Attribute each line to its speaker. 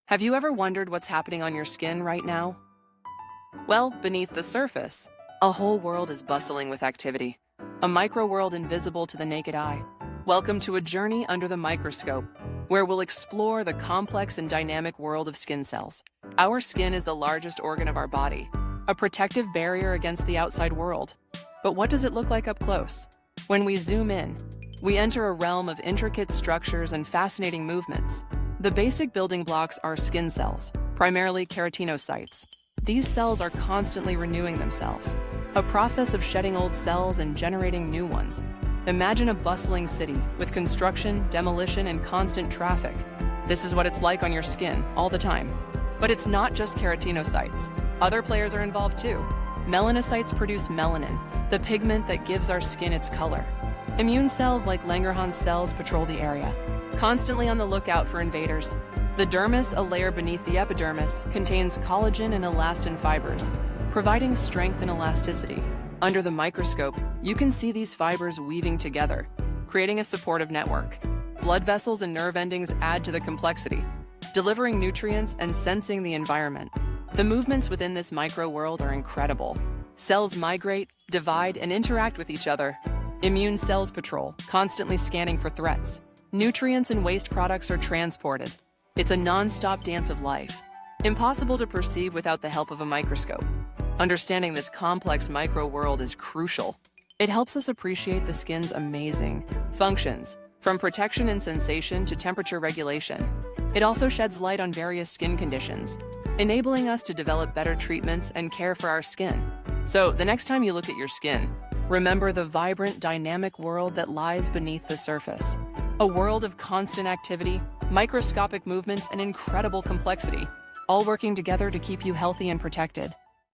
Speaker 1: Have you ever wondered what's happening on your skin right now? Well, beneath the surface, a whole world is bustling with activity, a micro-world invisible to the naked eye. Welcome to a journey under the microscope, where we'll explore the complex and dynamic world of skin cells. Our skin is the largest organ of our body, a protective barrier against the outside world. But what does it look like up close? When we zoom in, we enter a realm of intricate structures and fascinating movements. The basic building blocks are skin cells, primarily keratinocytes. These cells are constantly renewing themselves, a process of shedding old cells and generating new ones. Imagine a bustling city with construction, demolition, and constant traffic. This is what it's like on your skin all the time. But it's not just keratinocytes. Other players are involved too. Melanocytes produce melanin, the pigment that gives our skin its color. Immune cells like Langerhans cells patrol the area, constantly on the lookout for invaders. The dermis, a layer beneath the epidermis, contains collagen and elastin fibers, providing strength and elasticity. Under the microscope, you can see these fibers weaving together, creating a supportive network. Blood vessels and nerve endings add to the complexity, delivering nutrients and sensing the environment. The movements within this micro-world are incredible. Cells migrate, divide, and interact with each other. Immune cells patrol, constantly scanning for threats. Nutrients and waste products are transported. It's a non-stop dance of life, impossible to perceive without the help of a microscope. Understanding this complex micro-world is crucial. It helps us appreciate the skin's amazing functions, from protection and sensation to temperature regulation. It also sheds light on various skin conditions, enabling us to develop better treatments and care for our skin. So, the next time you look at your skin, remember the vibrant, dynamic world that lies beneath the surface. A world of constant activity, microscopic movements, and incredible complexity, all working together to keep you healthy and protected.